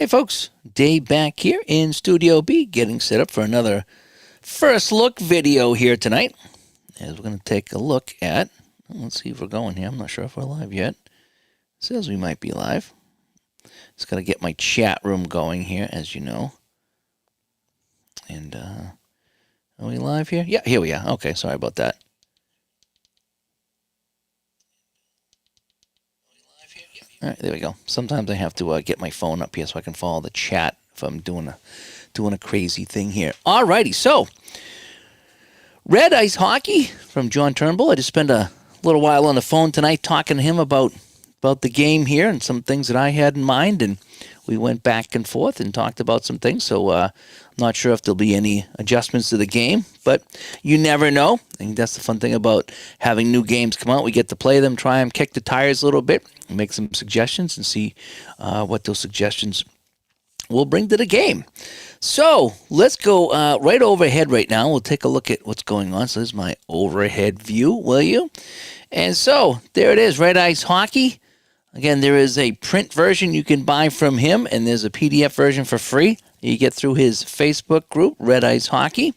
Hey folks, Dave back here in Studio B getting set up for another first look video here tonight. As we're going to take a look at, let's see if we're going here. I'm not sure if we're live yet. It says we might be live. Just got to get my chat room going here, as you know. And are we live here? Yeah, here we are. Okay, sorry about that. All right, there we go. Sometimes I have to get my phone up here so I can follow the chat if I'm doing a crazy thing here. All righty, so Red Ice Hockey from John Turnbull. I just spent a little while on the phone tonight talking to him about the game here and some things that I had in mind, and we went back and forth and talked about some things. So I'm not sure if there'll be any adjustments to the game, but you never know. I think that's the fun thing about having new games come out. We get to play them, try them, kick the tires a little bit, make some suggestions, and see what those suggestions will bring to the game. So let's go right overhead right now. We'll take a look at what's going on. So this is my overhead view, will you? And so there it is, Red Ice Hockey. Again, there is a print version you can buy from him, and there's a PDF version for free. You get through his Facebook group, Red Ice Hockey.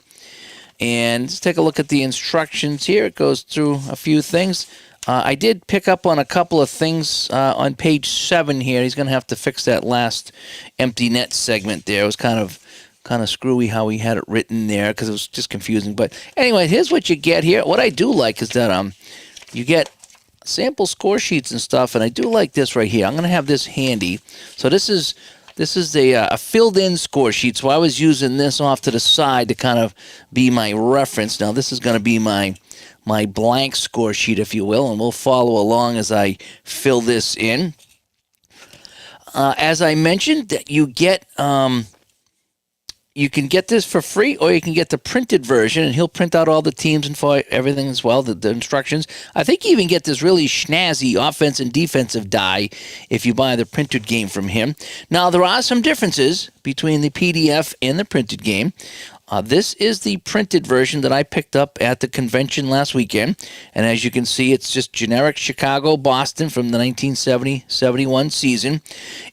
And let's take a look at the instructions here. It goes through a few things. I did pick up on a couple of things on page 7 here. He's going to have to fix that last empty net segment there. It was kind of screwy how he had it written there because it was just confusing. But anyway, here's what you get here. What I do like is that you get sample score sheets and stuff, and I do like this right here. I'm going to have this handy. So this is a filled-in score sheet. So I was using this off to the side to kind of be my reference. Now this is going to be my blank score sheet, if you will, and we'll follow along as I fill this in. As I mentioned, you get you can get this for free, or you can get the printed version, and he'll print out all the teams and for everything as well, the instructions. I think you even get this really snazzy offense and defensive die if you buy the printed game from him. Now, there are some differences between the PDF and the printed game. This is the printed version that I picked up at the convention last weekend. And as you can see, it's just generic Chicago-Boston from the 1970-71 season.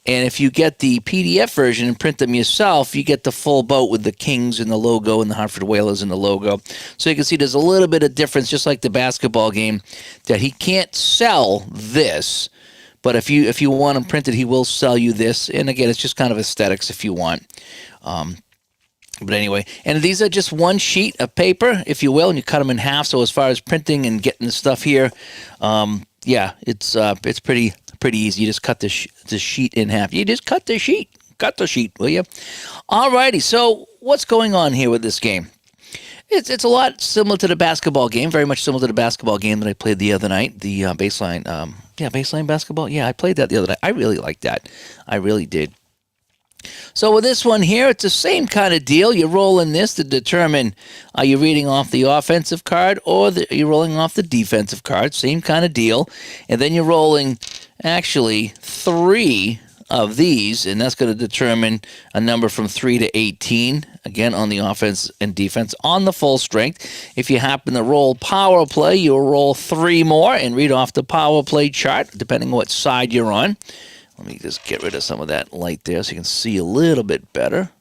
And if you get the PDF version and print them yourself, you get the full boat with the Kings and the logo and the Hartford Whalers and the logo. So you can see there's a little bit of difference, just like the basketball game, that he can't sell this. But if you want them printed, he will sell you this. And again, it's just kind of aesthetics if you want. But anyway, and these are just one sheet of paper, if you will, and you cut them in half. So as far as printing and getting the stuff here, yeah, it's pretty easy. You just cut the sheet in half. You just cut the sheet, will you? All righty. So what's going on here with this game? It's a lot similar to the basketball game, very much similar to the basketball game that I played the other night, the baseline, baseline basketball. Yeah, I played that the other night. I really liked that. I really did. So with this one here, it's the same kind of deal. You're rolling this to determine are you reading off the offensive card or are you rolling off the defensive card. Same kind of deal. And then you're rolling actually 3 of these, and that's going to determine a number from 3 to 18, again, on the offense and defense on the full strength. If you happen to roll power play, you'll roll 3 more and read off the power play chart, depending on what side you're on. Let me just get rid of some of that light there so you can see a little bit better.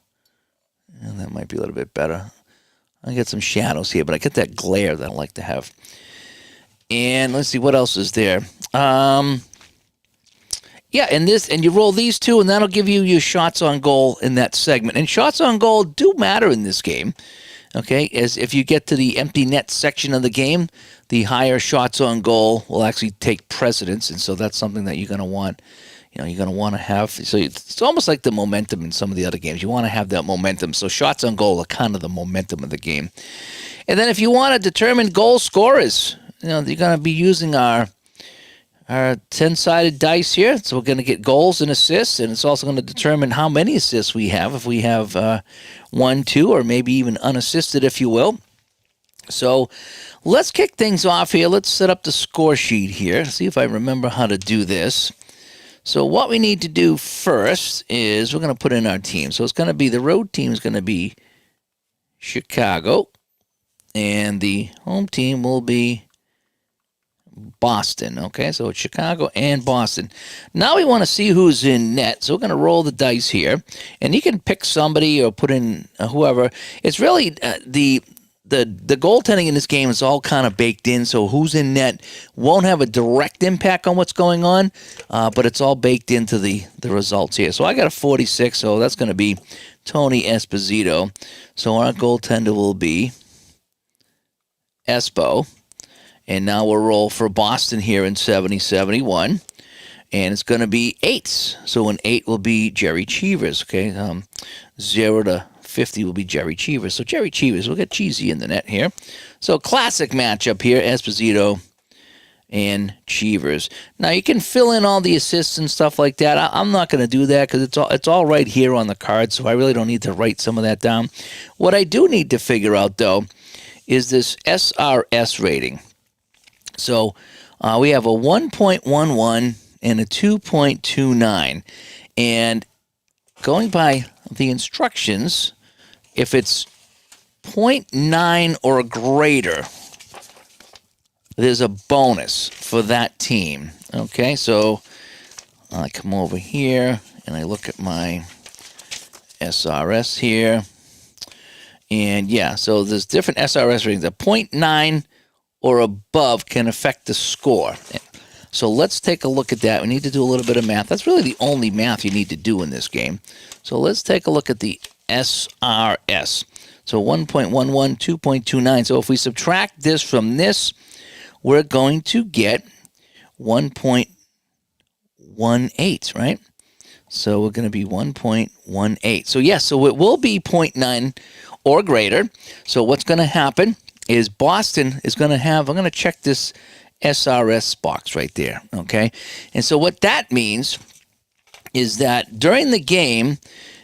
And that might be a little bit better. I get some shadows here, but I get that glare that I like to have. And let's see, what else is there? Yeah, and you roll these 2, and that'll give you your shots on goal in that segment. And shots on goal do matter in this game. Okay, as if you get to the empty net section of the game, the higher shots on goal will actually take precedence, and so that's something that you're going to want. You're going to want to have. So it's almost like the momentum in some of the other games. You want to have that momentum. So shots on goal are kind of the momentum of the game. And then if you want to determine goal scorers, you're going to be using our 10-sided dice here. So we're going to get goals and assists, and it's also going to determine how many assists we have. If we have 1, 2, or maybe even unassisted, if you will. So let's kick things off here. Let's set up the score sheet here. See if I remember how to do this. So what we need to do first is we're going to put in our team. So it's going to be the road team is going to be Chicago, and the home team will be Boston. Okay, so it's Chicago and Boston. Now we want to see who's in net. So we're going to roll the dice here, and you can pick somebody or put in whoever. It's really the goaltending in this game is all kind of baked in. So who's in net won't have a direct impact on what's going on, but it's all baked into the results here. So I got a 46, so that's going to be Tony Esposito. So our goaltender will be Espo. And now we'll roll for Boston here in 70-71. And it's going to be 8s. So an 8 will be Jerry Cheevers. Okay, 0 to 50 will be Jerry Cheevers. So Jerry Cheevers, we'll get Cheesy in the net here. So classic matchup here, Esposito and Cheevers. Now you can fill in all the assists and stuff like that. I'm not going to do that because it's all right here on the card, so I really don't need to write some of that down. What I do need to figure out, though, is this SRS rating. So we have a 1.11 and a 2.29. And going by the instructions, if it's 0.9 or greater, there's a bonus for that team. Okay, so I come over here and I look at my SRS here. And yeah, so there's different SRS ratings. A 0.9 or above can affect the score. So let's take a look at that. We need to do a little bit of math. That's really the only math you need to do in this game. So let's take a look at the SRS. So 1.11, 2.29. So if we subtract this from this, we're going to get 1.18, right? So we're going to be 1.18. So yes, so it will be 0.9 or greater. So what's going to happen is Boston is going to have, I'm going to check this SRS box right there, okay? And so what that means is that during the game,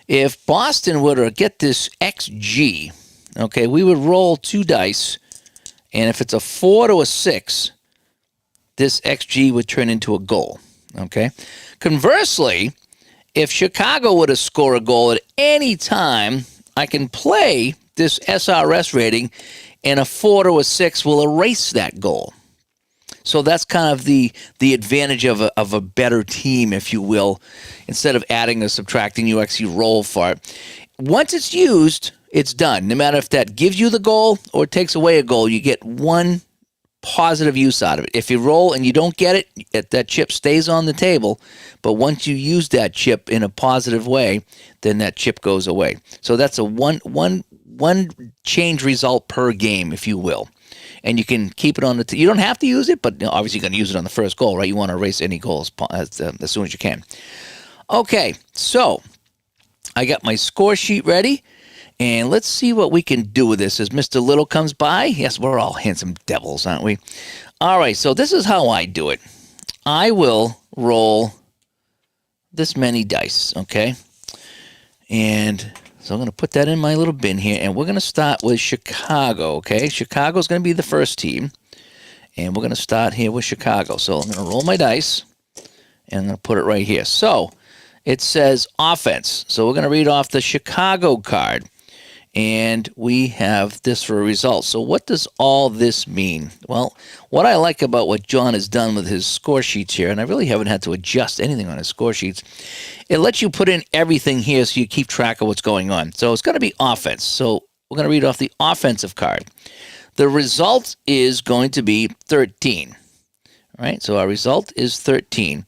if Boston were to get this XG, okay, we would roll 2 dice, and if it's a 4 to a 6, this XG would turn into a goal, okay? Conversely, if Chicago were to score a goal at any time, I can play this SRS rating, and a 4 to a 6 will erase that goal. So that's kind of the advantage of a better team, if you will. Instead of adding or subtracting, you actually roll for it. Once it's used, it's done. No matter if that gives you the goal or takes away a goal, you get one positive use out of it. If you roll and you don't get it, that chip stays on the table. But once you use that chip in a positive way, then that chip goes away. So that's a one change result per game, if you will. And you can keep it on the you don't have to use it, but obviously you're going to use it on the first goal, right? You want to erase any goals as soon as you can. Okay, so I got my score sheet ready, and let's see what we can do with this as Mr. Little comes by. Yes, we're all handsome devils, aren't we? All right, so this is how I do it. I will roll this many dice, okay? And so I'm going to put that in my little bin here, and we're going to start with Chicago, okay? Chicago's going to be the first team, and we're going to start here with Chicago. So I'm going to roll my dice, and I'm going to put it right here. So it says offense. So we're going to read off the Chicago card, and we have this for a result. So what does all this mean? Well, what I like about what John has done with his score sheets here, and I really haven't had to adjust anything on his score sheets, it lets you put in everything here so you keep track of what's going on. So it's going to be offense. So we're going to read off the offensive card. The result is going to be 13. All right, so our result is 13.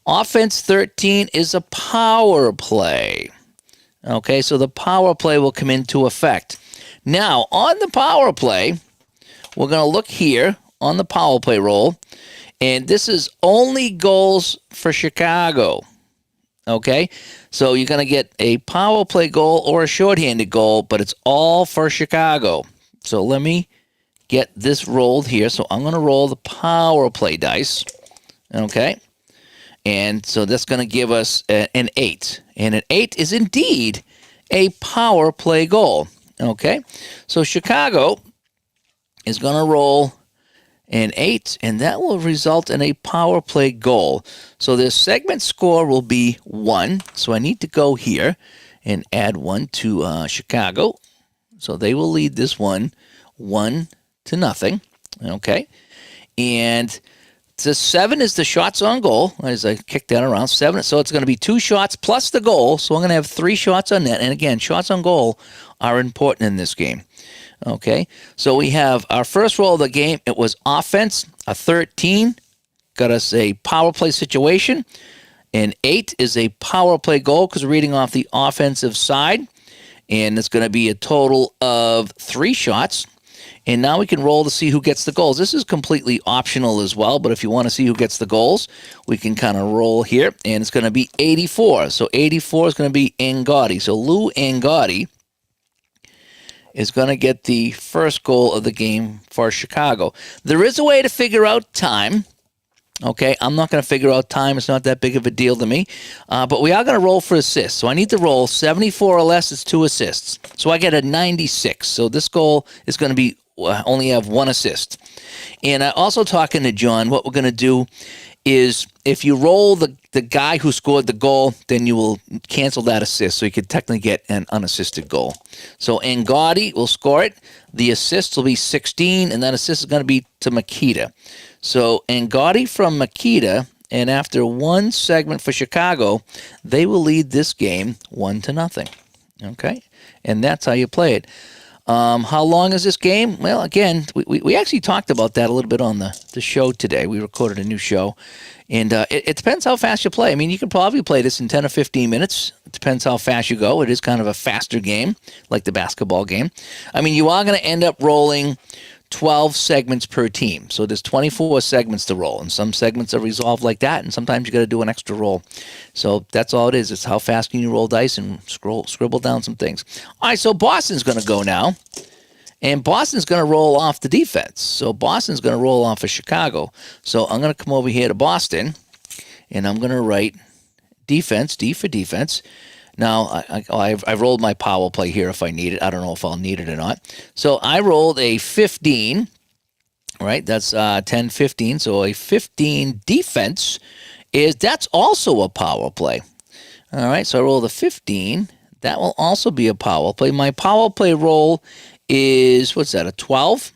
Offense 13 is a power play. Okay, so the power play will come into effect. Now, on the power play, we're going to look here on the power play roll, and this is only goals for Chicago. Okay, so you're going to get a power play goal or a shorthanded goal, but it's all for Chicago. So let me get this rolled here. So I'm going to roll the power play dice. Okay. And so that's going to give us an 8. And an 8 is indeed a power play goal. Okay. So Chicago is going to roll an 8, and that will result in a power play goal. So their segment score will be 1. So I need to go here and add 1 to Chicago. So they will lead this one 1-0. Okay. And So 7 is the shots on goal, as I kick that around. 7, so it's going to be 2 shots plus the goal. So I'm going to have 3 shots on net. And again, shots on goal are important in this game. Okay, so we have our first roll of the game. It was offense, a 13. Got us a power play situation. And 8 is a power play goal because we're reading off the offensive side. And it's going to be a total of 3 shots. And now we can roll to see who gets the goals. This is completely optional as well, but if you want to see who gets the goals, we can kind of roll here. And it's going to be 84. So 84 is going to be Angotti. So Lou Angotti is going to get the first goal of the game for Chicago. There is a way to figure out time. Okay, I'm not going to figure out time. It's not that big of a deal to me. But we are going to roll for assists. So I need to roll 74 or less. It's 2 assists. So I get a 96. So this goal is going to be only have 1 assist. And also talking to John, what we're going to do is if you roll the guy who scored the goal, then you will cancel that assist. So you could technically get an unassisted goal. So Angotti will score it. The assist will be 16, and that assist is going to be to Makita. So Angotti from Makita, and after 1 segment for Chicago, they will lead this game 1-0. Okay? And that's how you play it. How long is this game? Well, again, we actually talked about that a little bit on the show today. We recorded a new show. And it depends how fast you play. I mean, you can probably play this in 10 or 15 minutes. It depends how fast you go. It is kind of a faster game, like the basketball game. I mean, you are going to end up rolling 12 segments per team. So there's 24 segments to roll. And some segments are resolved like that, and sometimes you got to do an extra roll. So that's all it is. It's how fast can you roll dice and scribble down some things. All right, so Boston's going to go now. And Boston's going to roll off the defense. So Boston's going to roll off of Chicago. So I'm going to come over here to Boston, and I'm going to write defense, D for defense. Now, I've rolled my power play here if I need it. I don't know if I'll need it or not. So I rolled a 15, right? That's 10, 15. So a 15 defense that's also a power play. All right, so I rolled a 15. That will also be a power play. My power play roll is, what's that, a 12?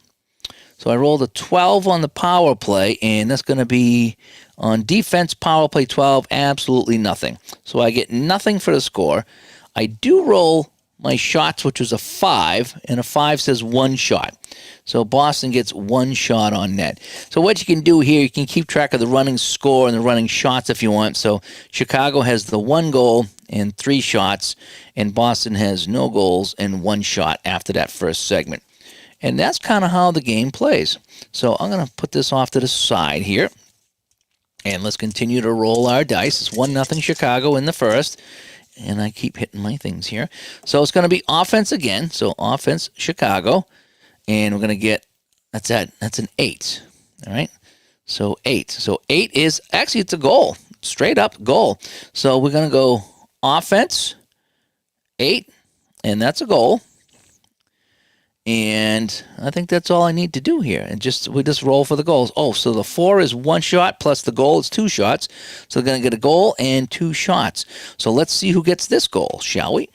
So I rolled a 12 on the power play, and that's going to be on defense, power play 12, absolutely nothing. So I get nothing for the score. I do roll my shots, which was a 5, and a 5 says 1 shot. So Boston gets 1 shot on net. So what you can do here, you can keep track of the running score and the running shots if you want. So Chicago has the 1 goal and 3 shots, and Boston has no goals and 1 shot after that first segment. And that's kind of how the game plays. So I'm going to put this off to the side here. And let's continue to roll our dice. It's 1-0 Chicago in the first. And I keep hitting my things here. So it's going to be offense again. So offense, Chicago. And we're going to get, that's an 8. All right. So 8. So 8 is, actually it's a goal. Straight up goal. So we're going to go offense, 8. And that's a goal. And I think that's all I need to do here. And we just roll for the goals. Oh, so the 4 is 1 shot plus the goal is 2 shots. So they're going to get a goal and 2 shots. So let's see who gets this goal, shall we?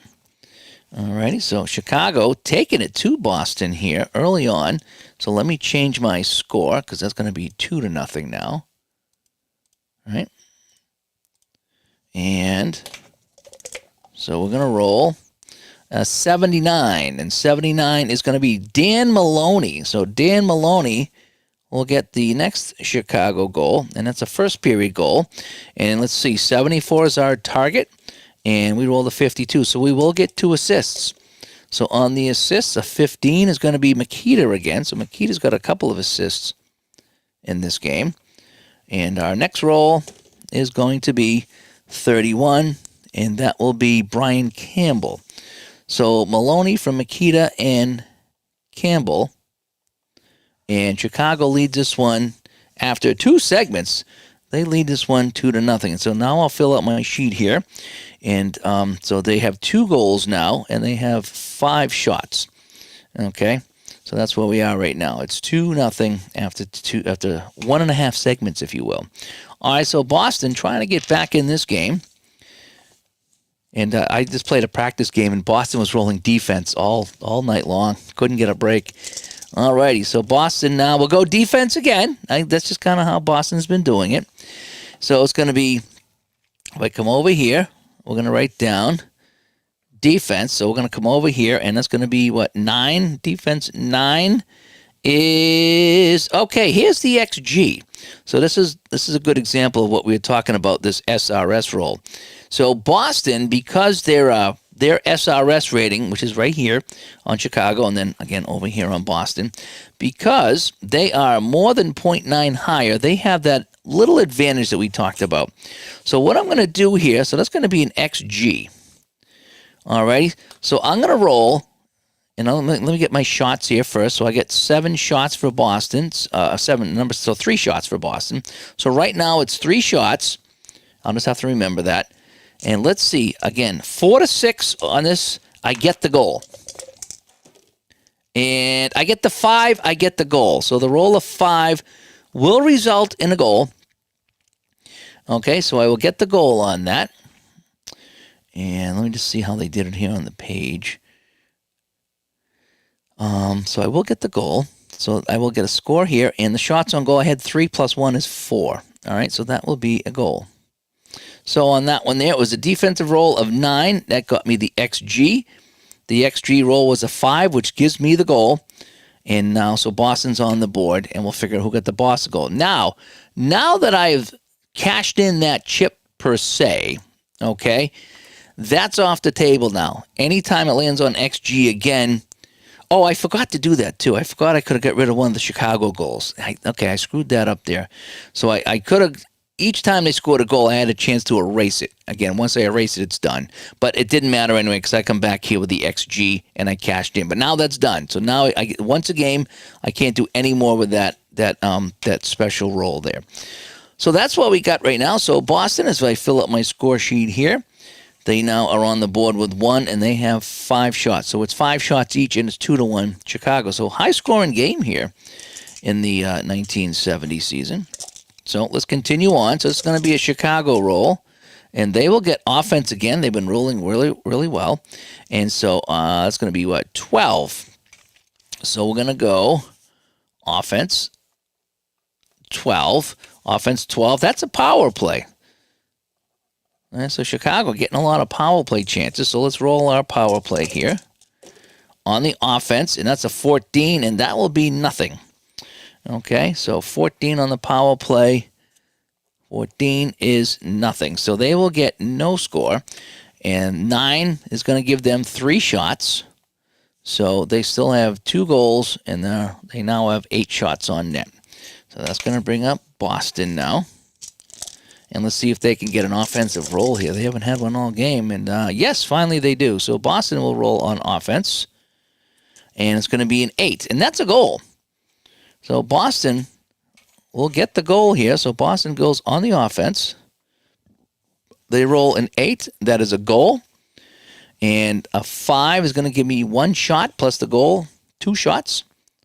Alrighty, so Chicago taking it to Boston here early on. So let me change my score because that's going to be 2-0 now. All right. And so we're going to roll 79, and 79 is going to be Dan Maloney. So Dan Maloney will get the next Chicago goal, and that's a first period goal. And let's see, 74 is our target, and we roll the 52. So we will get 2 assists. So on the assists, a 15 is going to be Makita again. So Makita's got a couple of assists in this game. And our next roll is going to be 31, and that will be Brian Campbell. So Maloney from Makita and Campbell. And Chicago leads this one after 2 segments. They lead this one 2-0. And so now I'll fill out my sheet here. And so they have 2 goals now, and they have 5 shots. Okay, so that's where we are right now. It's 2-0 after 1.5 segments, if you will. All right, so Boston trying to get back in this game. And I just played a practice game, and Boston was rolling defense all night long. Couldn't get a break. All righty. So Boston now will go defense again. That's just kind of how Boston's been doing it. So it's going to be, if I come over here, we're going to write down defense. So we're going to come over here, and that's going to be what? 9. Defense 9 is, okay, here's the XG. So this is a good example of what we were talking about, this SRS roll. So Boston, because their SRS rating, which is right here on Chicago, and then again over here on Boston, because they are more than 0.9 higher, they have that little advantage that we talked about. So what I'm going to do here, so that's going to be an XG. All right, so I'm going to roll, and let me get my shots here first. So I get 7 shots for Boston, 7 numbers, so 3 shots for Boston. So right now it's 3 shots. I'll just have to remember that. And let's see, again, 4 to 6 on this, I get the goal. And I get the 5, I get the goal. So the roll of 5 will result in a goal. Okay, so I will get the goal on that. And let me just see how they did it here on the page. So I will get the goal. So I will get a score here. And the shots on goal, I had 3 plus 1 is 4. All right, so that will be a goal. So on that one there, it was a defensive roll of 9. That got me the XG. The XG roll was a 5, which gives me the goal. And now, so Boston's on the board, and we'll figure out who got the Boston goal. Now that I've cashed in that chip per se, okay, that's off the table now. Anytime it lands on XG again, oh, I forgot to do that too. I forgot I could have got rid of one of the Chicago goals. I screwed that up there. So I could have, each time they scored a goal, I had a chance to erase it. Again, once I erase it, it's done. But it didn't matter anyway because I come back here with the XG and I cashed in. But now that's done. So now once a game, I can't do any more with that special roll there. So that's what we got right now. So Boston, as I fill up my score sheet here, they now are on the board with 1, and they have 5 shots. So it's 5 shots each, and it's 2-1 Chicago. So high-scoring game here in the 1970 season. So let's continue on. So it's going to be a Chicago roll, and they will get offense again. They've been rolling really, really well. And so it's going to be, 12. So we're going to go offense 12. Offense 12. That's a power play. And so Chicago getting a lot of power play chances. So let's roll our power play here on the offense. And that's a 14, and that will be nothing. Okay, so 14 on the power play. 14 is nothing. So they will get no score. And 9 is going to give them 3 shots. So they still have 2 goals, and they now have 8 shots on net. So that's going to bring up Boston now. And let's see if they can get an offensive roll here. They haven't had one all game. And yes, finally they do. So Boston will roll on offense. And it's going to be an 8. And that's a goal. So Boston will get the goal here. So Boston goes on the offense. They roll an 8. That is a goal. And a 5 is going to give me 1 shot plus the goal, 2 shots.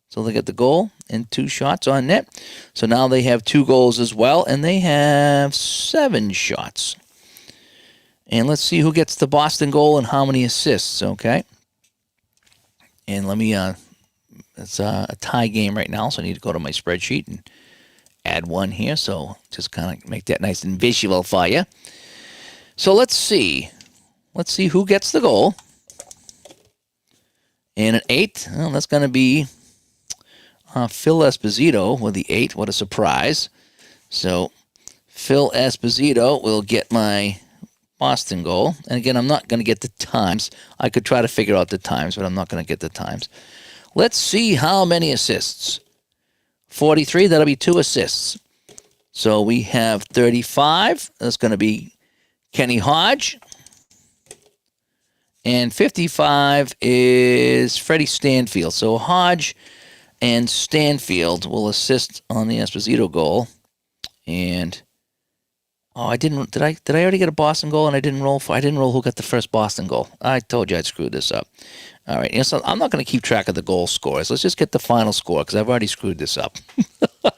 So they get the goal and 2 shots on net. So now they have 2 goals as well, and they have 7 shots. And let's see who gets the Boston goal and how many assists, okay? And let me, it's a tie game right now, so I need to go to my spreadsheet and add 1 here. So just kind of make that nice and visual for you. So let's see. Let's see who gets the goal. And an 8, well, that's going to be Phil Esposito with the 8. What a surprise. So Phil Esposito will get my Boston goal. And again, I'm not going to get the times. I could try to figure out the times, but I'm not going to get the times. Let's see how many assists. 43, that'll be 2 assists. So we have 35. That's going to be Kenny Hodge. And 55 is Freddie Stanfield. So Hodge and Stanfield will assist on the Esposito goal. And did I already get a Boston goal and I didn't roll who got the first Boston goal. I told you I'd screw this up. All right, so I'm not going to keep track of the goal scores. Let's just get the final score because I've already screwed this up. I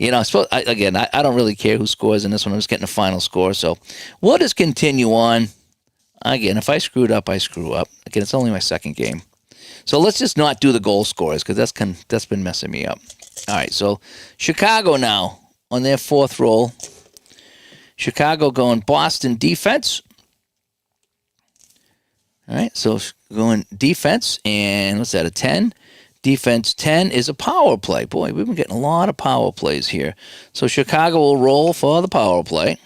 don't really care who scores in this one. I'm just getting a final score. So we'll just continue on. Again, if I screwed up, I screw up. Again, it's only my second game. So let's just not do the goal scorers because that's been messing me up. All right, so Chicago now on their fourth roll. Chicago going Boston defense. All right, so going defense, and what's that, a 10? Defense 10 is a power play. Boy, we've been getting a lot of power plays here. So Chicago will roll for the power play.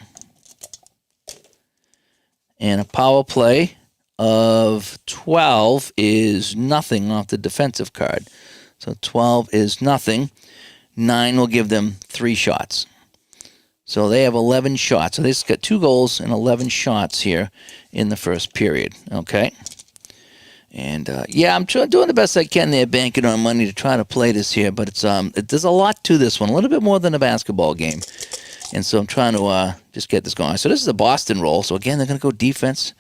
And a power play of 12 is nothing off the defensive card. So 12 is nothing. 9 will give them 3 shots. So they have 11 shots. So they just got 2 goals and 11 shots here in the first period. Okay. And yeah, I'm doing the best I can there, banking on money to try to play this here. But there's a lot to this one, a little bit more than a basketball game. And so I'm trying to just get this going. So this is a Boston roll. So again, they're going to go defense.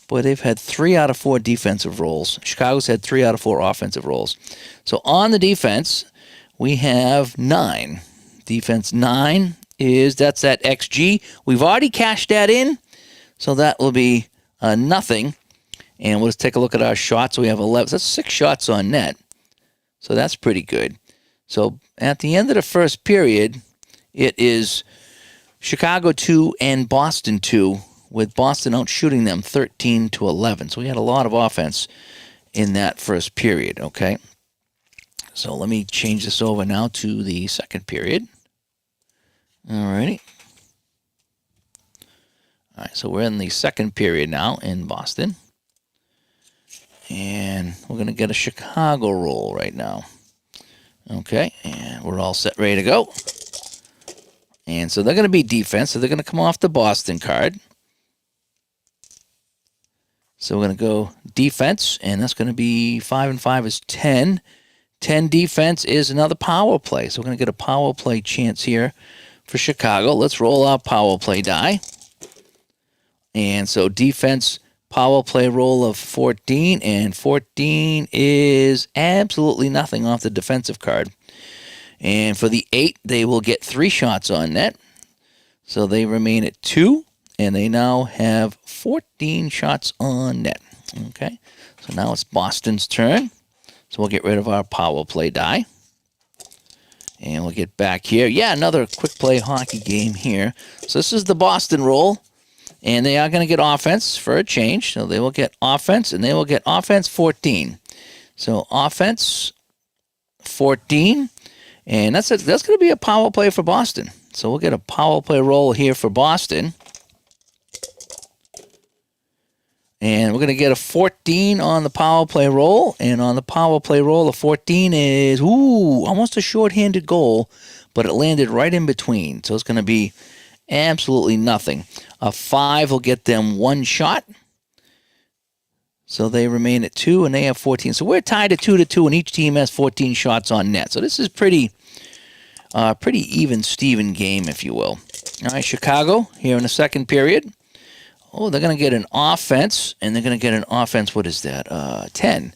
Boy, they've had 3 out of 4 defensive rolls. Chicago's had 3 out of 4 offensive rolls. So on the defense, we have 9. Defense 9 that's that XG. We've already cashed that in, so that will be nothing. And we'll just take a look at our shots. So we have 11. So that's 6 shots on net. So that's pretty good. So at the end of the first period, it is Chicago 2 and Boston 2, with Boston out shooting them 13-11. So we had a lot of offense in that first period, okay? So let me change this over now to the second period. Alrighty. All right, so we're in the second period now in Boston. And we're going to get a Chicago roll right now. Okay, and we're all set, ready to go. And so they're going to be defense, so they're going to come off the Boston card. So we're going to go defense, and that's going to be 5 and 5 is 10. 10 defense is another power play. So we're going to get a power play chance here for Chicago. Let's roll our power play die. And so defense power play roll of 14, and 14 is absolutely nothing off the defensive card. And for the 8, they will get 3 shots on net. So they remain at 2, and they now have 14 shots on net. Okay, so now it's Boston's turn. So we'll get rid of our power play die. And we'll get back here. Yeah, another quick play hockey game here. So this is the Boston roll. And they are going to get offense for a change. So they will get offense, and they will get offense 14. So offense 14. And that's going to be a power play for Boston. So we'll get a power play roll here for Boston. And we're going to get a 14 on the power play roll. And on the power play roll, a 14 is, almost a shorthanded goal, but it landed right in between. So it's going to be absolutely nothing. A 5 will get them 1 shot. So they remain at 2, and they have 14. So we're tied at 2-2, and each team has 14 shots on net. So this is pretty even Steven game, if you will. All right, Chicago here in the second period. Oh, they're going to get an offense, and they're going to get an offense, what is that, 10.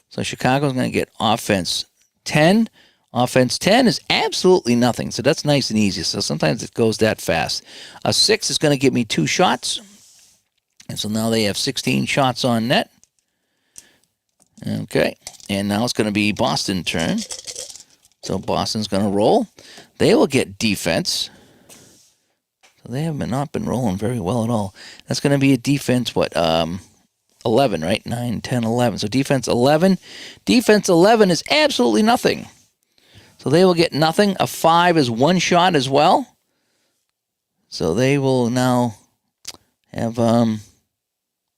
So Chicago's going to get offense 10. Offense 10 is absolutely nothing, so that's nice and easy. So sometimes it goes that fast. A 6 is going to give me 2 shots, and so now they have 16 shots on net. Okay, and now it's going to be Boston's turn. So Boston's going to roll. They will get defense. So they have not been rolling very well at all. That's going to be a defense, 11, right? 9, 10, 11. So defense 11. Defense 11 is absolutely nothing. So they will get nothing. A 5 is 1 shot as well. So they will now have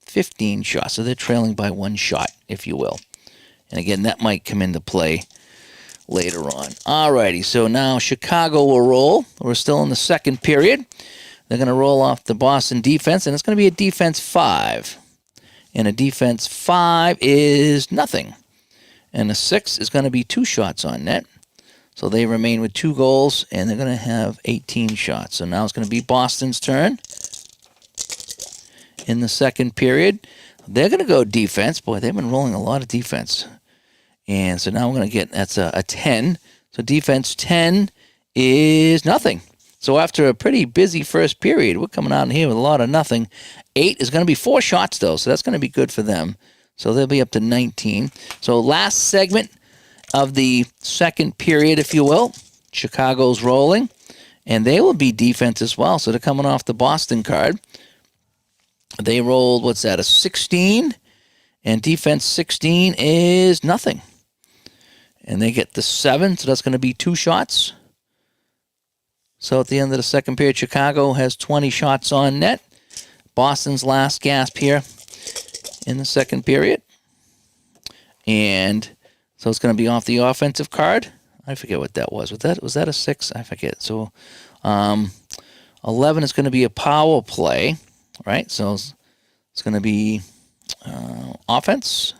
15 shots. So they're trailing by 1 shot, if you will. And again, that might come into play later on. Alrighty, so now Chicago will roll. We're still in the second period. They're going to roll off the Boston defense, and it's going to be a defense 5. And a defense 5 is nothing. And a 6 is going to be 2 shots on net. So they remain with 2 goals, and they're going to have 18 shots. So now it's going to be Boston's turn in the second period. They're going to go defense. Boy, they've been rolling a lot of defense. And so now we're going to get, that's a 10. So defense 10 is nothing. So after a pretty busy first period, we're coming out in here with a lot of nothing. 8 is going to be 4 shots, though, so that's going to be good for them. So they'll be up to 19. So last segment of the second period, if you will. Chicago's rolling, and they will be defense as well. So they're coming off the Boston card. They rolled, what's that, a 16? And defense 16 is nothing. And they get the 7, so that's going to be 2 shots. So at the end of the second period, Chicago has 20 shots on net. Boston's last gasp here in the second period. And so it's going to be off the offensive card. I forget what that was. Was that a 6? I forget. So 11 is going to be a power play, right? So it's going to be offense.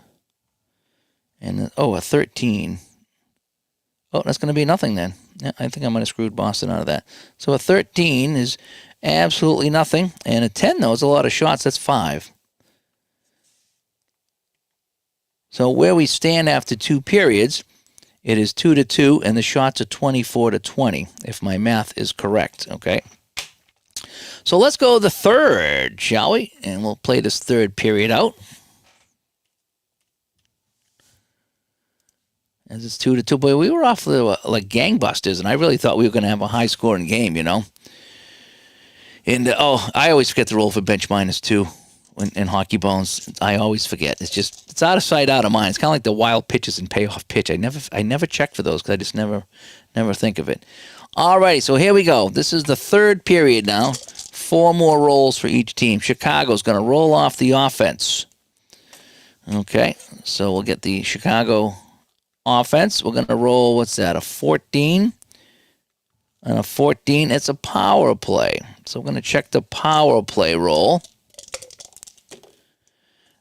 And, a 13. Oh, that's going to be nothing then. Yeah, I think I might have screwed Boston out of that. So a 13 is absolutely nothing. And a 10, though, is a lot of shots. That's 5. So where we stand after 2 periods, it is 2-2, and the shots are 24-20, if my math is correct, okay? So let's go to the third, shall we? And we'll play this third period out. As it's 2-2. Boy, we were off like gangbusters, and I really thought we were going to have a high-scoring game, you know? And, I always forget the rule for bench -2 in hockey bones. I always forget. It's out of sight, out of mind. It's kind of like the wild pitches and payoff pitch. I never check for those because I just never think of it. All righty, so here we go. This is the third period now. 4 more rolls for each team. Chicago's going to roll off the offense. Okay, so we'll get the Chicago offense. We're going to roll, what's that, a 14? And a 14, it's a power play. So we're going to check the power play roll.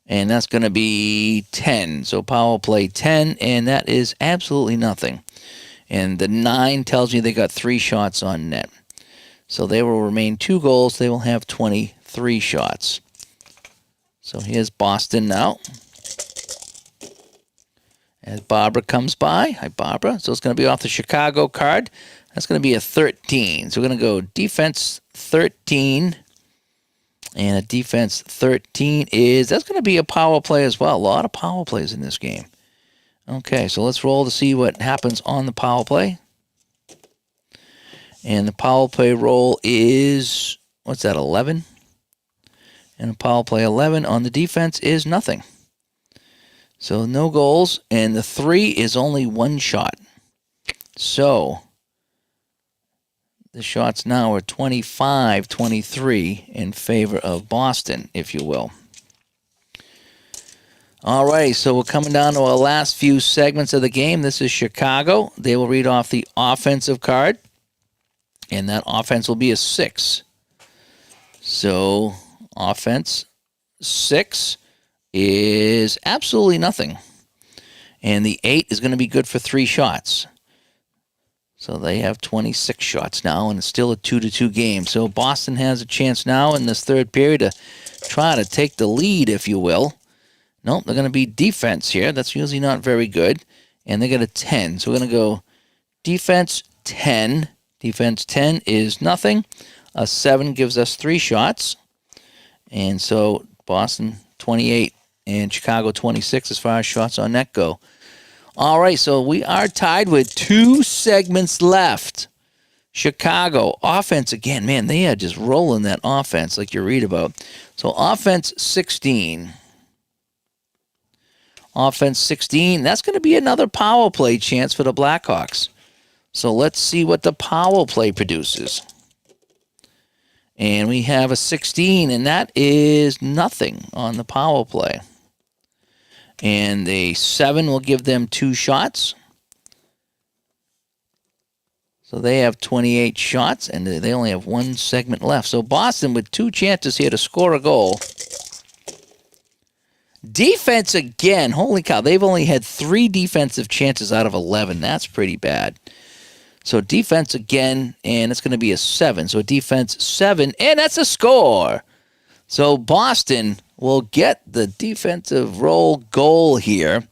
And that's going to be 10. So power play 10, and that is absolutely nothing. And the 9 tells me they got 3 shots on net. So they will remain 2 goals. They will have 23 shots. So here's Boston now. As Barbara comes by. Hi, Barbara. So it's going to be off the Chicago card. That's going to be a 13. So we're going to go defense 13. And a defense 13 that's going to be a power play as well. A lot of power plays in this game. Okay, so let's roll to see what happens on the power play. And the power play roll is, what's that, 11? And a power play 11 on the defense is nothing. So no goals, and the 3 is only 1 shot. So the shots now are 25-23 in favor of Boston, if you will. All right, so we're coming down to our last few segments of the game. This is Chicago. They will read off the offensive card, and that offense will be a 6. So offense 6 is absolutely nothing. And the 8 is going to be good for 3 shots. So they have 26 shots now, and it's still a 2-2 game. So Boston has a chance now in this third period to try to take the lead, if you will. Nope, they're going to be defense here. That's usually not very good. And they got a 10. So we're going to go defense 10. Defense 10 is nothing. A 7 gives us 3 shots. And so Boston 28 and Chicago 26 as far as shots on net go. All right, so we are tied with 2 segments left. Chicago, offense again. Man, they are just rolling that offense like you read about. So offense 16. Offense 16, that's going to be another power play chance for the Blackhawks. So let's see what the power play produces. And we have a 16, and that is nothing on the power play. And a 7 will give them 2 shots. So they have 28 shots, and they only have 1 segment left. So Boston with 2 chances here to score a goal. Defense again. Holy cow. They've only had 3 defensive chances out of 11. That's pretty bad. So defense again, and it's going to be a 7. So defense 7, and that's a score. So Boston will get the defensive role goal here.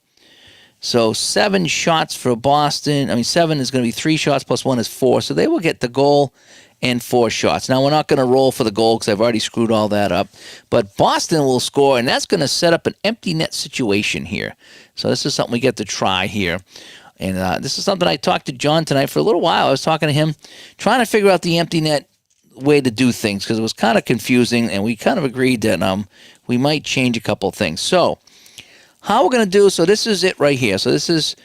So 7 shots for Boston. 7 is going to be 3 shots plus 1 is 4. So they will get the goal and 4 shots. Now, we're not going to roll for the goal because I've already screwed all that up. But Boston will score, and that's going to set up an empty net situation here. So this is something we get to try here. And this is something I talked to John tonight for a little while. I was talking to him, trying to figure out the empty net way to do things because it was kind of confusing, and we kind of agreed that we might change a couple of things. So how we're going to do, so this is it right here. So this is,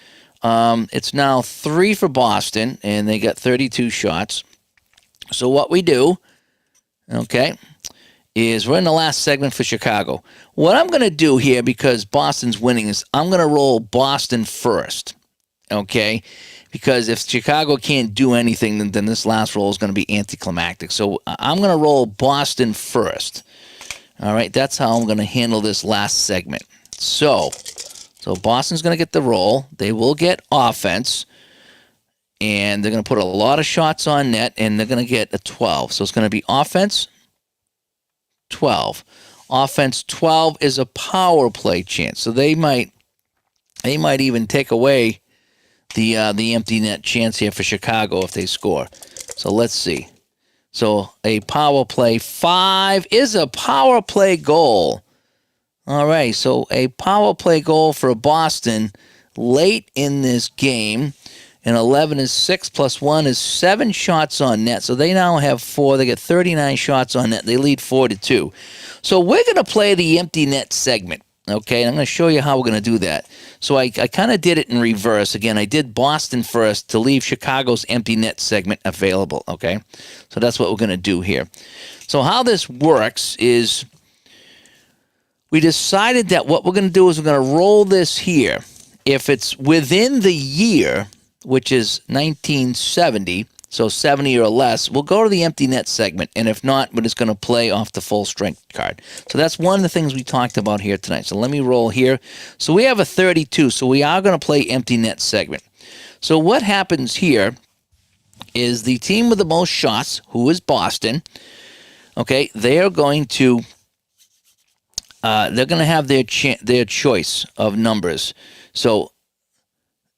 it's now 3 for Boston, and they got 32 shots. So what we do, okay, is we're in the last segment for Chicago. What I'm going to do here, because Boston's winning, is I'm going to roll Boston first, okay? Because if Chicago can't do anything, then this last roll is going to be anticlimactic. So I'm going to roll Boston first. All right, that's how I'm going to handle this last segment. So Boston's going to get the roll. They will get offense. And they're going to put a lot of shots on net, and they're going to get a 12. So it's going to be offense, 12. Offense, 12 is a power play chance. So they might even take away the empty net chance here for Chicago if they score. So let's see. So a power play, 5 is a power play goal. All right, so a power play goal for Boston late in this game. And 11 is 6 plus 1 is 7 shots on net. So they now have 4. They get 39 shots on net. They lead 4-2. So we're going to play the empty net segment. Okay, and I'm going to show you how we're going to do that. So I kind of did it in reverse. Again, I did Boston first to leave Chicago's empty net segment available. Okay, so that's what we're going to do here. So how this works is we decided that what we're going to do is we're going to roll this here. If it's within the year, which is 1970, so 70 or less, we'll go to the empty net segment. And if not, we're just going to play off the full strength card. So that's one of the things we talked about here tonight. So let me roll here. So we have a 32, so we are going to play empty net segment. So what happens here is the team with the most shots, who is Boston, okay, they are going to have their choice of numbers. So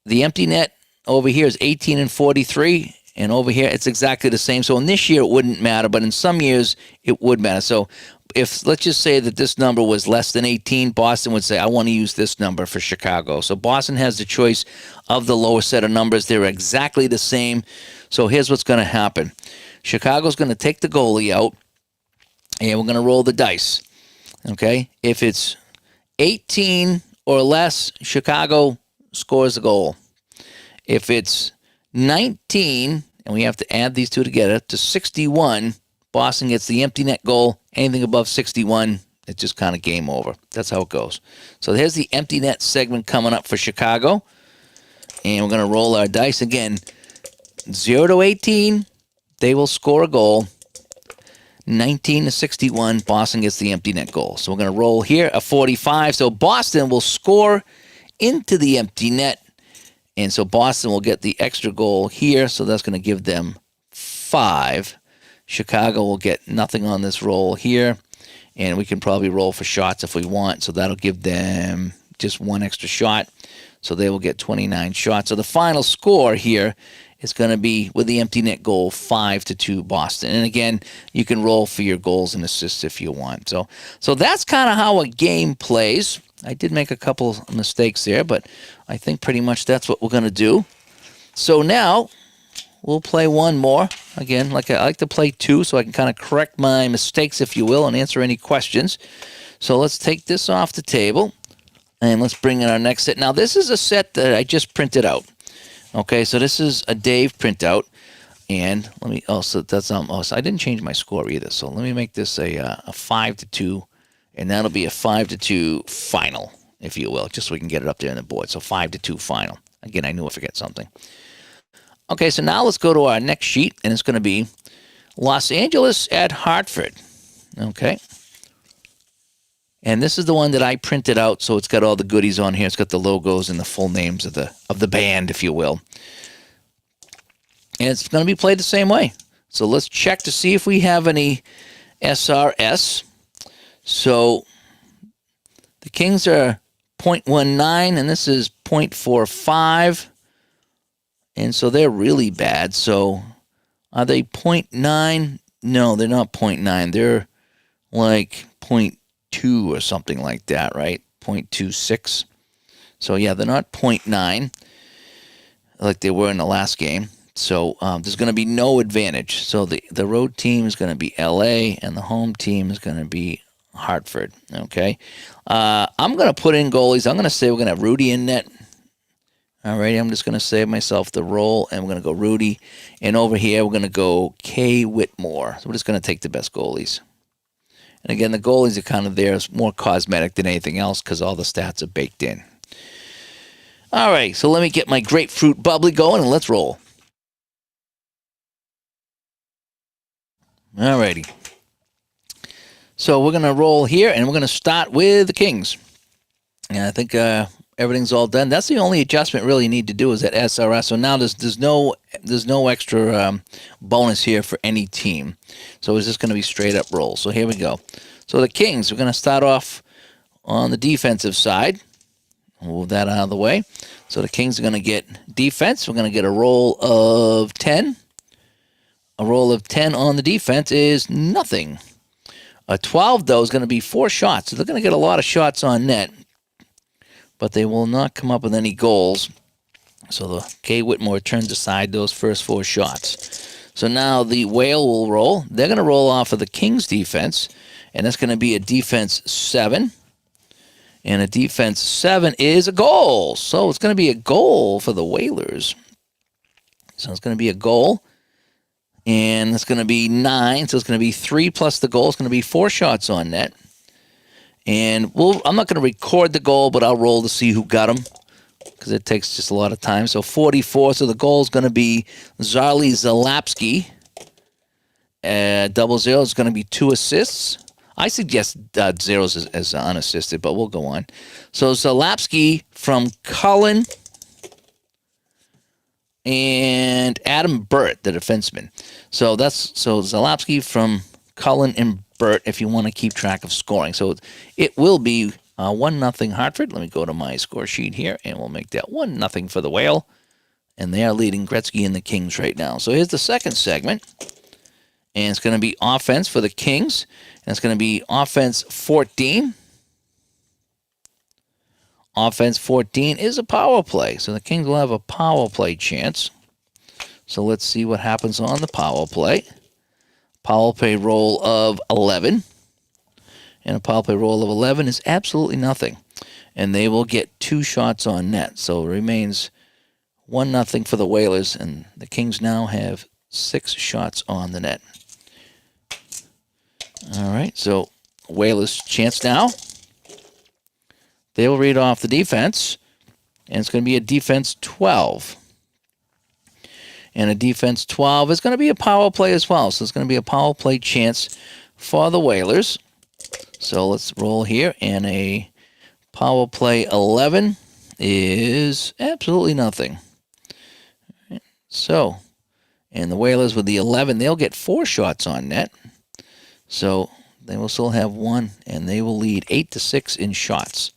the empty net over here is 18 and 43, and over here it's exactly the same. So in this year it wouldn't matter, but in some years it would matter. So if, let's just say that this number was less than 18, Boston would say, I want to use this number for Chicago. So Boston has the choice of the lower set of numbers. They're exactly the same. So here's what's going to happen. Chicago's going to take the goalie out, and we're going to roll the dice. Okay? If it's 18 or less, Chicago scores a goal. If it's 19, and we have to add these two together, to 61, Boston gets the empty net goal. Anything above 61, it's just kind of game over. That's how it goes. So here's the empty net segment coming up for Chicago. And we're going to roll our dice again. 0 to 18, they will score a goal. 19 to 61, Boston gets the empty net goal. So we're going to roll here a 45. So Boston will score into the empty net. And so Boston will get the extra goal here, so that's going to give them 5. Chicago will get nothing on this roll here, and we can probably roll for shots if we want, so that'll give them just 1 extra shot. So they will get 29 shots. So the final score here is going to be, with the empty net goal, 5-2 Boston. And again, you can roll for your goals and assists if you want. So that's kind of how a game plays. I did make a couple mistakes there, but I think pretty much that's what we're going to do. So now we'll play one more. Again, I like to play 2 so I can kind of correct my mistakes, if you will, and answer any questions. So let's take this off the table, and let's bring in our next set. Now, this is a set that I just printed out. Okay, so this is a Dave printout. And let me also, I didn't change my score either. So let me make this a 5-2. And that'll be a 5-2 final, if you will, just so we can get it up there on the board. So 5-2 final. Again, I knew I forget something. Okay, so now let's go to our next sheet, and it's going to be Los Angeles at Hartford. Okay. And this is the one that I printed out, so it's got all the goodies on here. It's got the logos and the full names of the band, if you will. And it's going to be played the same way. So let's check to see if we have any SRS. So the Kings are 0.19, and this is 0.45. And so they're really bad. So Are they 0.9? No, they're not 0.9. They're like 0.2 or something like that, right? 0.26. So, yeah, they're not 0.9 like they were in the last game. So there's going to be no advantage. So the road team is going to be LA and the home team is going to be Hartford. Okay. I'm going to put in goalies. I'm going to say we're going to have Rudy in net. All right. I'm just going to save myself the role and we're going to go Rudy. And over here, we're going to go K. Whitmore. So we're just going to take the best goalies. And again, the goalies are kind of there. It's more cosmetic than anything else because all the stats are baked in. All right. So let me get my grapefruit bubbly going and let's roll. All righty. So we're going to roll here, and we're going to start with the Kings. And I think everything's all done. That's the only adjustment really you need to do is that SRS. So now there's no extra bonus here for any team. So it's just going to be straight up roll. So here we go. So the Kings, we're going to start off on the defensive side. Move that out of the way. So the Kings are going to get defense. We're going to get a roll of 10. A roll of 10 on the defense is nothing. A 12, though, is going to be 4 shots. So they're going to get a lot of shots on net, but they will not come up with any goals. So the K. Whitmore turns aside those first 4 shots. So now the Whale will roll. They're going to roll off of the Kings' defense, and that's going to be a defense 7. And a defense 7 is a goal. So it's going to be a goal for the Whalers. So it's going to be a goal. And it's going to be 9, so it's going to be 3 plus the goal. It's going to be 4 shots on net. And I'm not going to record the goal, but I'll roll to see who got them because it takes just a lot of time. So 44, so the goal is going to be Zarli Zalapski. 00 is going to be 2 assists. I suggest zeros as unassisted, but we'll go on. So Zalapski from Cullen and Adam Burt, the defenseman. So Zalapski from Cullen and Burt, if you want to keep track of scoring. So it will be 1-0 Hartford. Let me go to my score sheet here, and we'll make that 1-0 for the Whale. And they are leading Gretzky and the Kings right now. So here's the second segment. And it's going to be offense for the Kings. And it's going to be offense 14. Offense 14 is a power play. So the Kings will have a power play chance. So let's see what happens on the power play. Power play roll of 11. And a power play roll of 11 is absolutely nothing. And they will get 2 shots on net. So it remains 1-0 for the Whalers. And the Kings now have 6 shots on the net. All right, so Whalers chance now. They will read off the defense, and it's going to be a defense 12. And a defense 12 is going to be a power play as well. So it's going to be a power play chance for the Whalers. So let's roll here, and a power play 11 is absolutely nothing. So, and the Whalers with the 11, they'll get 4 shots on net. So they will still have 1, and they will lead 8-6 in shots.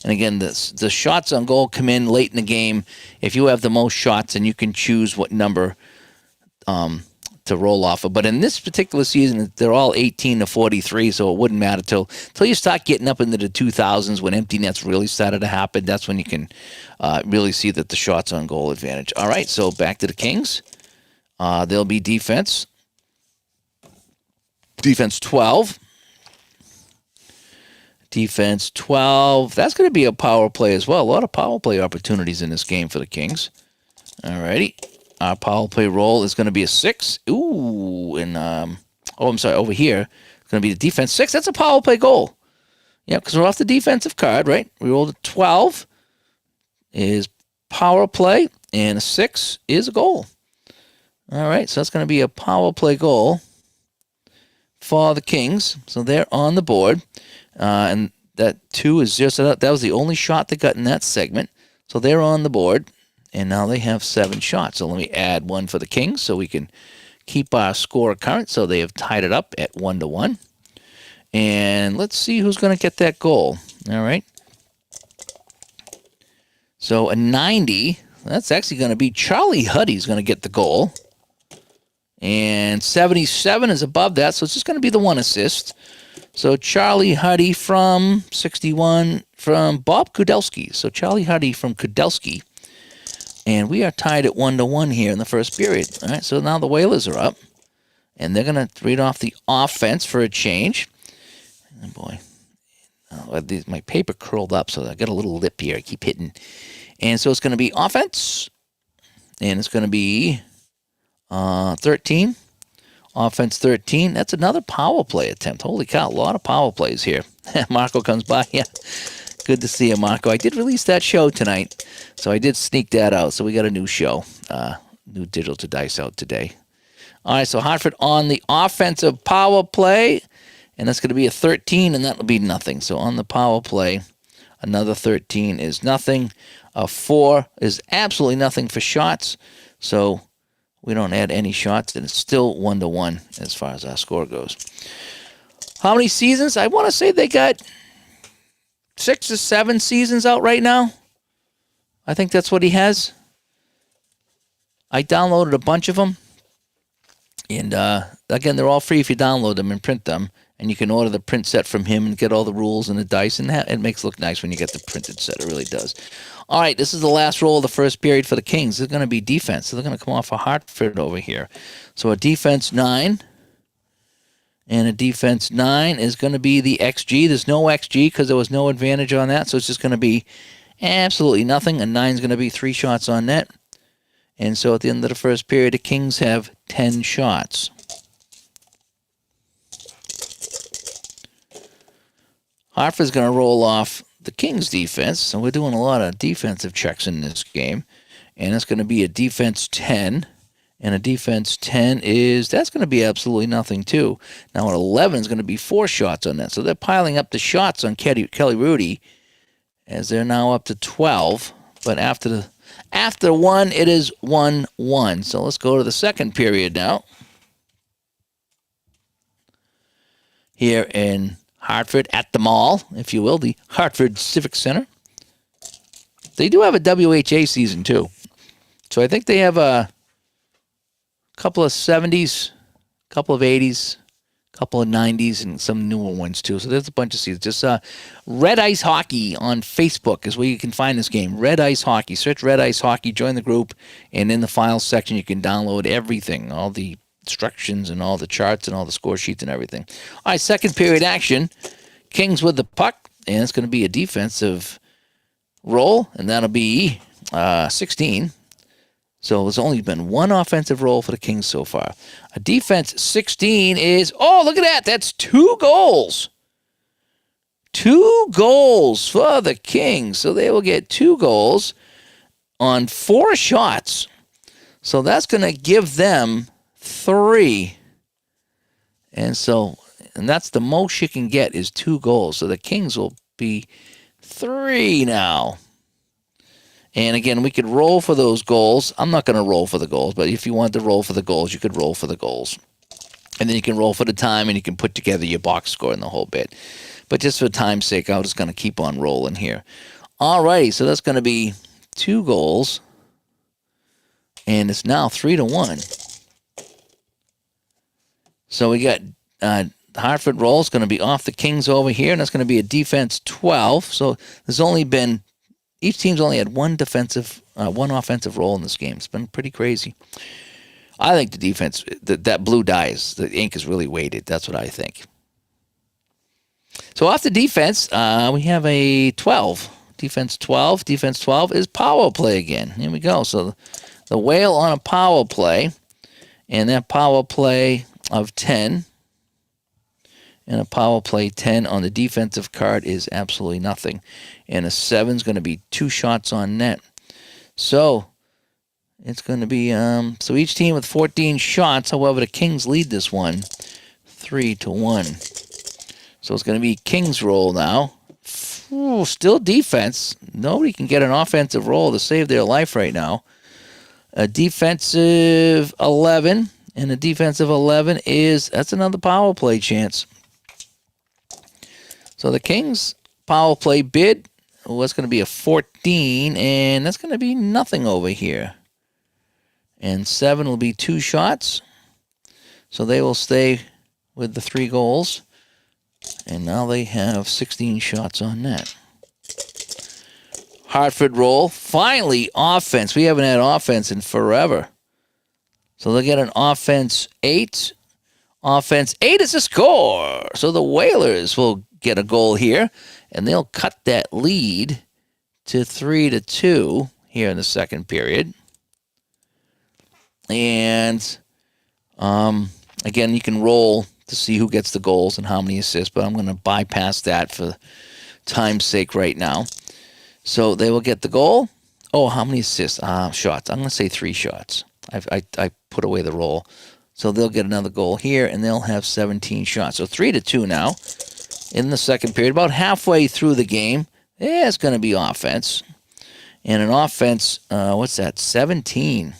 And again, the shots on goal come in late in the game. If you have the most shots, and you can choose what number to roll off of. But in this particular season, they're all 18-43, so it wouldn't matter till you start getting up into the 2000s when empty nets really started to happen. That's when you can really see that the shots on goal advantage. All right, so back to the Kings. They'll be defense. Defense 12. Defense 12. That's going to be a power play as well. A lot of power play opportunities in this game for the Kings. All righty. Our power play roll is going to be a 6. Ooh, and I'm sorry, over here it's going to be the defense 6. That's a power play goal. Yeah, because we're off the defensive card, right? We rolled a 12 is power play, and a 6 is a goal. All right, so that's going to be a power play goal for the Kings. So they're on the board. And that 2 is 0. So that was the only shot they got in that segment. So they're on the board. And now they have 7 shots. So let me add 1 for the Kings so we can keep our score current. So they have tied it up at 1-1. And let's see who's going to get that goal. All right. So a 90. That's actually going to be Charlie Huddy's going to get the goal. And 77 is above that, so it's just going to be the 1 assist. So Charlie Huddy from 61 from Bob Kudelski. So Charlie Huddy from Kudelski. And we are tied at 1-1 here in the first period. All right, so now the Whalers are up. And they're going to read off the offense for a change. Oh, boy. Oh, my paper curled up, so I got a little lip here. I keep hitting. And so it's going to be offense. And it's going to be 13. Offense 13. That's another power play attempt. Holy cow, a lot of power plays here. Marco comes by. Yeah, good to see you, Marco. I did release that show tonight, so I did sneak that out. So we got a new show, new Digital to Dice out today. All right, so Hartford on the offensive power play, and that's going to be a 13, and that will be nothing. So on the power play, another 13 is nothing. A 4 is absolutely nothing for shots. So we don't add any shots, and it's still 1-1 as far as our score goes. How many seasons? I want to say they got 6 or 7 seasons out right now. I think that's what he has. I downloaded a bunch of them. And again, they're all free if you download them and print them. And you can order the print set from him and get all the rules and the dice. And it makes it look nice when you get the printed set. It really does. All right, this is the last roll of the first period for the Kings. They're going to be defense. So they're going to come off a Hartford over here. So a defense 9. And a defense 9 is going to be the XG. There's no XG because there was no advantage on that. So it's just going to be absolutely nothing. A 9 is going to be 3 shots on net. And so at the end of the first period, the Kings have 10 shots. Hartford's going to roll off the Kings' defense. So we're doing a lot of defensive checks in this game. And it's going to be a defense 10. And a defense 10 that's going to be absolutely nothing, too. Now, an 11 is going to be 4 shots on that. So they're piling up the shots on Kelly Rudy as they're now up to 12. But after 1, it is 1-1. So let's go to the second period now. Here in Hartford at the mall, if you will, the Hartford Civic Center. They do have a WHA season, too. So I think they have a couple of 70s, couple of 80s, couple of 90s, and some newer ones, too. So there's a bunch of seasons. Just Red Ice Hockey on Facebook is where you can find this game. Red Ice Hockey. Search Red Ice Hockey, join the group, and in the files section, you can download everything, all the instructions and all the charts and all the score sheets and everything. All right, second period action. Kings with the puck, and it's going to be a defensive roll, and that'll be 16. So there's only been 1 offensive roll for the Kings so far. A defense 16 is, oh, look at that. That's 2 goals. 2 goals for the Kings. So they will get 2 goals on 4 shots. So that's going to give them 3. And that's the most you can get is 2 goals. So the Kings will be 3 now. And again, we could roll for those goals. I'm not going to roll for the goals, but if you want to roll for the goals, you could roll for the goals. And then you can roll for the time, and you can put together your box score and the whole bit. But just for time's sake, I'm just going to keep on rolling here. All righty, so that's going to be 2 goals. And it's now 3-1. So we got Hartford roll is going to be off the Kings over here, and that's going to be a defense 12. So there's only been each team's only had one offensive roll in this game. It's been pretty crazy. I think the defense, that blue dye the ink is really weighted. That's what I think. So off the defense, we have a 12. Defense 12. Defense 12 is power play again. Here we go. So the Whale on a power play, and that power play of 10. And a power play 10 on the defensive card is absolutely nothing. And a 7 is going to be 2 shots on net. So it's going to be, so each team with 14 shots. However, the Kings lead this one 3-1. So it's going to be Kings roll now. Ooh, still defense. Nobody can get an offensive roll to save their life right now. A defensive 11. And a defensive 11 that's another power play chance. So the Kings power play bid was going to be a 14, and that's going to be nothing over here. And 7 will be 2 shots. So they will stay with the 3 goals. And now they have 16 shots on net. Hartford roll. Finally, offense. We haven't had offense in forever. So they'll get an offense 8. Offense 8 is a score. So the Whalers will get a goal here, and they'll cut that lead to 3-2 here in the second period. And again, you can roll to see who gets the goals and how many assists, but I'm going to bypass that for time's sake right now. So they will get the goal. Oh, how many assists? Shots. I'm going to say 3 shots. I put away the roll. So they'll get another goal here, and they'll have 17 shots. So 3-2 now in the second period. About halfway through the game, it's going to be offense. And an offense, what's that, 17.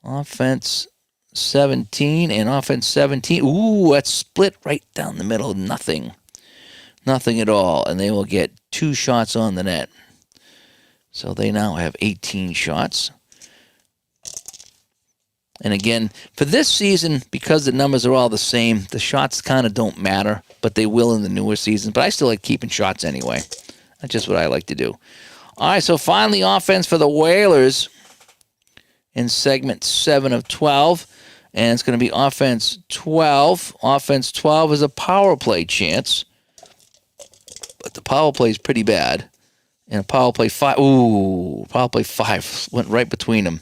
Offense 17 and offense 17. Ooh, that's split right down the middle. Nothing. Nothing at all. And they will get 2 shots on the net. So they now have 18 shots. And again, for this season, because the numbers are all the same, the shots kind of don't matter, but they will in the newer seasons. But I still like keeping shots anyway. That's just what I like to do. All right, so finally offense for the Whalers in segment 7 of 12. And it's going to be offense 12. Offense 12 is a power play chance. But the power play is pretty bad. And a power play 5. Ooh, power play 5 went right between them.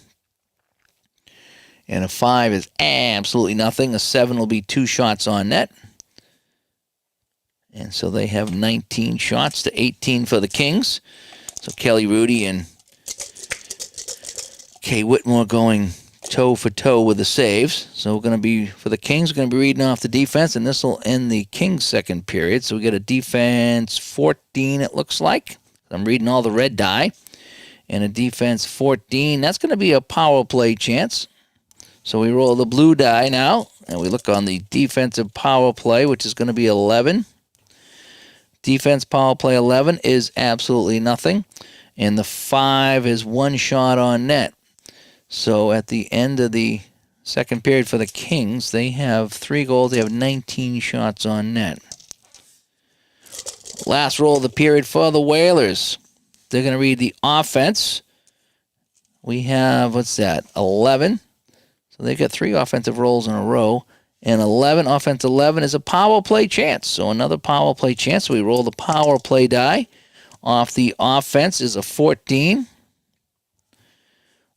And a 5 is absolutely nothing. A 7 will be 2 shots on net. And so they have 19 shots to 18 for the Kings. So Kelly Rudy and Kay Whitmore going toe for toe with the saves. So we're going to be, for the Kings, we're going to be reading off the defense, and this will end the Kings' second period. So we get a defense 14, it looks like. I'm reading all the red die. And a defense 14. That's going to be a power play chance. So we roll the blue die now, and we look on the defensive power play, which is going to be 11. Defense power play 11 is absolutely nothing. And the 5 is 1 shot on net. So at the end of the second period for the Kings, they have 3 goals. They have 19 shots on net. Last roll of the period for the Whalers. They're going to read the offense. We have, what's that, 11. So they got 3 offensive rolls in a row. And 11, offense 11 is a power play chance. So another power play chance. So we roll the power play die. Off the offense is a 14.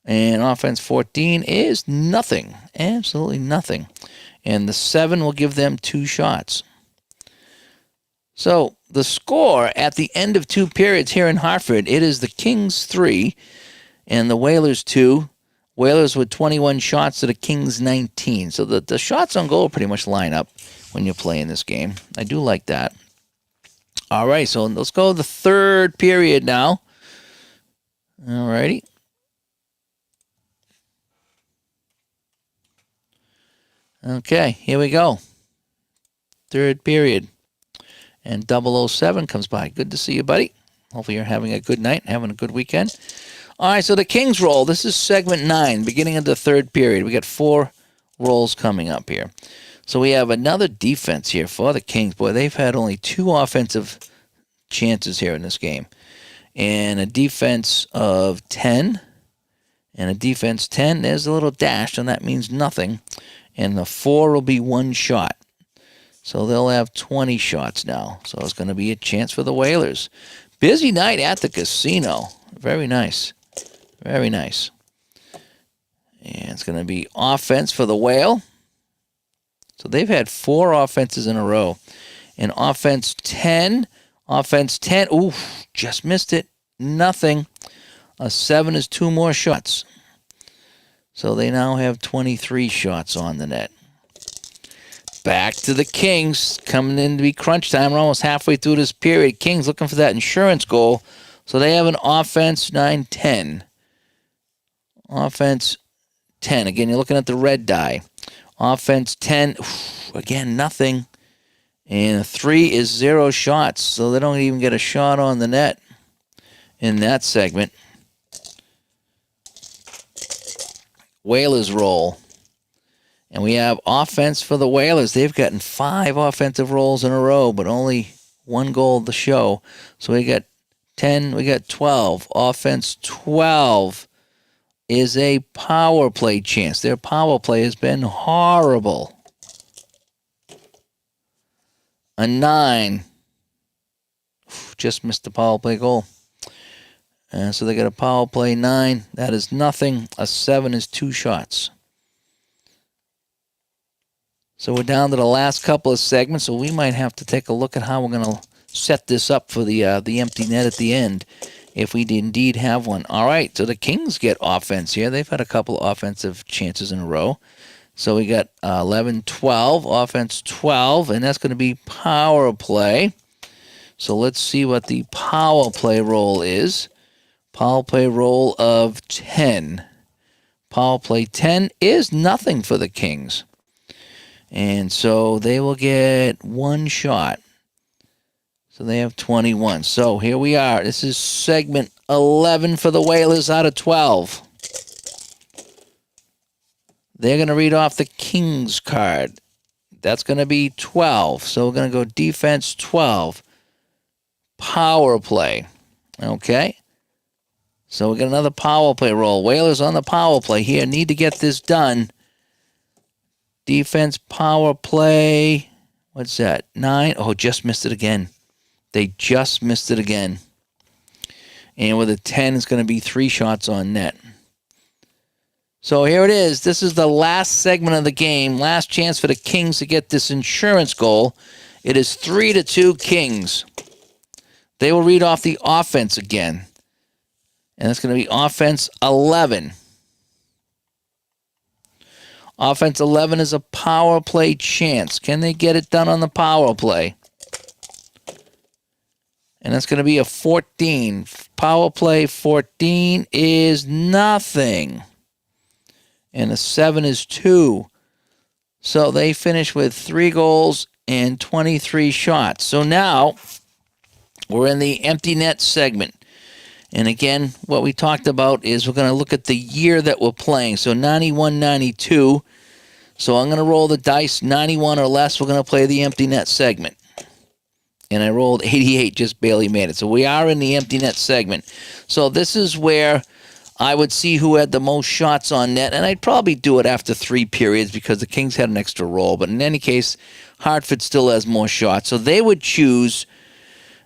And offense 14 is nothing. Absolutely nothing. And the 7 will give them 2 shots. So the score at the end of 2 periods here in Hartford, it is the Kings 3 and the Whalers 2. Whalers with 21 shots to the Kings 19. So the shots on goal pretty much line up when you're playing this game. I do like that. All right, so let's go to the third period now. All righty. Okay, here we go. Third period. And 007 comes by. Good to see you, buddy. Hopefully you're having a good night, having a good weekend. All right, so the Kings roll. This is segment 9, beginning of the third period. We got 4 rolls coming up here. So we have another defense here for the Kings. Boy, they've had only 2 offensive chances here in this game. And a defense of 10. And a defense 10. There's a little dash, and that means nothing. And the 4 will be 1 shot. So they'll have 20 shots now. So it's going to be a chance for the Whalers. Busy night at the casino. Very nice. Very nice. And it's going to be offense for the Whale. So they've had 4 offenses in a row. And offense 10. Offense 10. Ooh, just missed it. Nothing. A 7 is 2 more shots. So they now have 23 shots on the net. Back to the Kings. Coming in to be crunch time. We're almost halfway through this period. Kings looking for that insurance goal. So they have an offense 9-10. Offense 10. Again, you're looking at the red die. Offense 10. Again, nothing. And 3 is 0 shots. So they don't even get a shot on the net in that segment. Whalers roll. And we have offense for the Whalers. They've gotten 5 offensive rolls in a row, but only 1 goal to show. So we got 10, we got 12. Offense 12 is a power play chance. Their power play has been horrible. A 9. Just missed the power play goal. So they got a power play 9. That is nothing. A 7 is 2 shots. So we're down to the last couple of segments, so we might have to take a look at how we're going to set this up for the empty net at the end, if we indeed have one. All right, so the Kings get offense here. They've had a couple of offensive chances in a row. So we got 11, 12, offense 12, and that's going to be power play. So let's see what the power play roll is. Power play roll of 10. Power play 10 is nothing for the Kings. And so they will get 1 shot. So they have 21. So here we are. This is segment 11 for the Whalers out of 12. They're going to read off the Kings card. That's going to be 12. So we're going to go defense 12. Power play. Okay. So we got another power play roll. Whalers on the power play here. Need to get this done. Defense power play. What's that? 9. Oh, just missed it again. They just missed it again. And with a 10, it's going to be 3 shots on net. So here it is. This is the last segment of the game. Last chance for the Kings to get this insurance goal. It is 3-2 Kings. They will read off the offense again. And it's going to be offense 11. Offense 11 is a power play chance. Can they get it done on the power play? And that's going to be a 14. Power play 14 is nothing. And a 7 is 2. So they finish with 3 goals and 23 shots. So now we're in the empty net segment. And again, what we talked about is we're going to look at the year that we're playing. So 91-92. So I'm going to roll the dice 91 or less. We're going to play the empty net segment. And I rolled 88, just barely made it. So we are in the empty net segment. So this is where I would see who had the most shots on net. And I'd probably do it after 3 periods because the Kings had an extra roll. But in any case, Hartford still has more shots. So they would choose,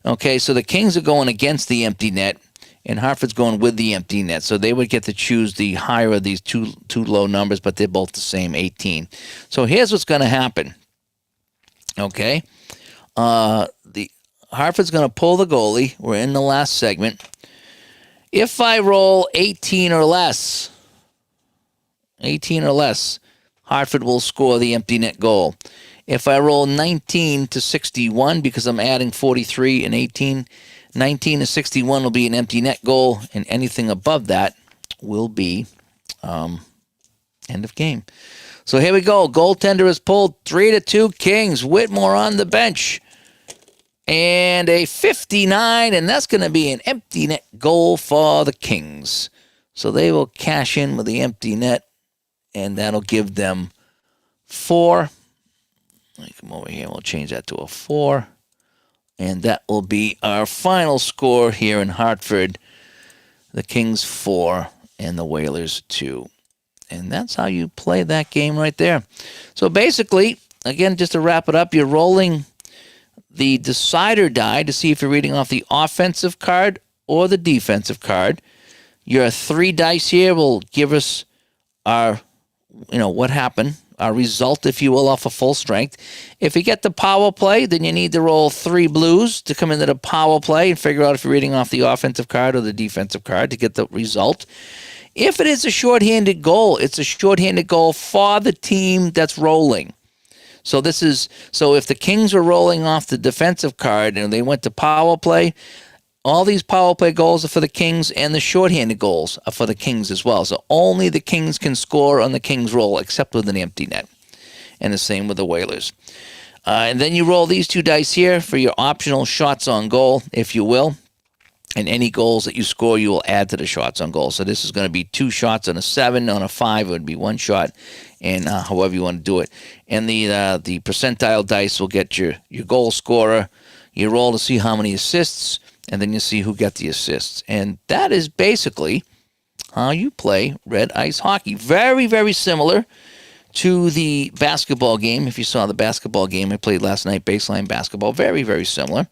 okay, so the Kings are going against the empty net. And Hartford's going with the empty net. So they would get to choose the higher of these two low numbers, but they're both the same, 18. So here's what's going to happen. Okay. The Hartford's going to pull the goalie. We're in the last segment. If I roll 18 or less, Hartford will score the empty net goal. If I roll 19 to 61, because I'm adding 43 and 18, 19 to 61 will be an empty net goal, and anything above that will be end of game. So here we go. Goaltender is pulled 3-2 Kings. Whitmore on the bench. And a 59, and that's going to be an empty net goal for the Kings. So they will cash in with the empty net, and that'll give them 4. Let me come over here, and we'll change that to a 4. And that will be our final score here in Hartford. The Kings 4 and the Whalers 2. And that's how you play that game right there. So basically, again, just to wrap it up, you're rolling the decider die to see if you're reading off the offensive card or the defensive card. Your 3 dice here will give us our, what happened, our result, if you will, off of full strength. If you get the power play, then you need to roll 3 blues to come into the power play and figure out if you're reading off the offensive card or the defensive card to get the result. If it is a shorthanded goal, it's a shorthanded goal for the team that's rolling. So if the Kings were rolling off the defensive card and they went to power play, all these power play goals are for the Kings, and the shorthanded goals are for the Kings as well. So only the Kings can score on the Kings roll, except with an empty net. And the same with the Whalers. And then you roll these 2 dice here for your optional shots on goal, if you will. And any goals that you score, you will add to the shots on goal. So this is going to be 2 shots on a 7. On a 5, it would be 1 shot, and however you want to do it. And the percentile dice will get your goal scorer. You roll to see how many assists, and then you see who got the assists. And that is basically how you play red ice hockey. Very, very similar to the basketball game. If you saw the basketball game I played last night, baseline basketball, very, very similar.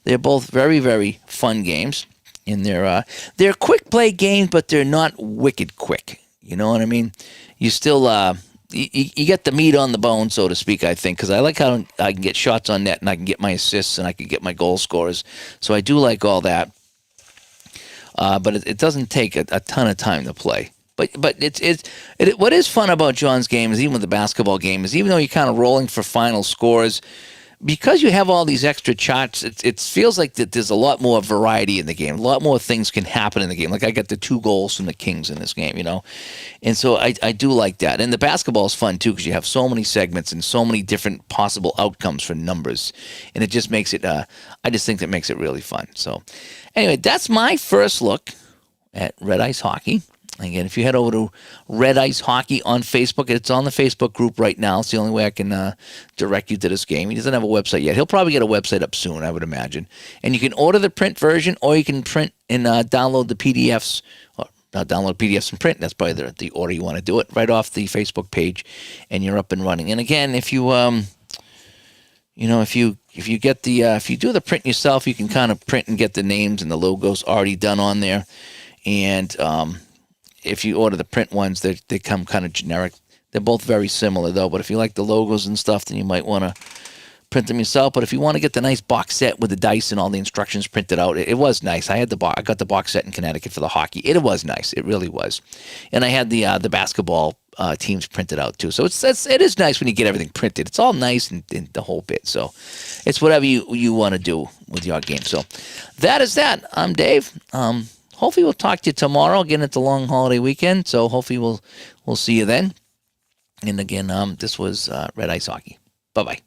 They're both very, very fun games. And they're quick play games, but they're not wicked quick. You know what I mean? You still you get the meat on the bone, so to speak, I think, because I like how I can get shots on net and I can get my assists and I can get my goal scores. So I do like all that. But it doesn't take a ton of time to play. But what is fun about John's game is, even with the basketball game, is even though you're kind of rolling for final scores, because you have all these extra shots, it feels like that there's a lot more variety in the game. A lot more things can happen in the game. Like I got the 2 goals from the Kings in this game, you know. And so I do like that. And the basketball is fun too, because you have so many segments and so many different possible outcomes for numbers. And it just makes it, I just think that makes it really fun. So anyway, that's my first look at Red Ice Hockey. Again, if you head over to Red Ice Hockey on Facebook, it's on the Facebook group right now. It's the only way I can direct you to this game. He doesn't have a website yet. He'll probably get a website up soon, I would imagine. And you can order the print version, or you can print and download the PDFs. Or download PDFs and print. That's probably the order you want to do it, right off the Facebook page, and you're up and running. And again, if you if you get the if you do the print yourself, you can kind of print and get the names and the logos already done on there. And if you order the print ones, they come kind of generic. They're both very similar, though. But if you like the logos and stuff, then you might want to print them yourself. But if you want to get the nice box set with the dice and all the instructions printed out, it was nice. I got the box set in Connecticut for the hockey. It was nice. It really was. And I had the basketball teams printed out too. So it is nice when you get everything printed. It's all nice and the whole bit. So it's whatever you want to do with your game. So that is that. I'm Dave. Hopefully we'll talk to you tomorrow. Again, it's a long holiday weekend, so hopefully we'll see you then. And again, this was Red Ice Hockey. Bye-bye.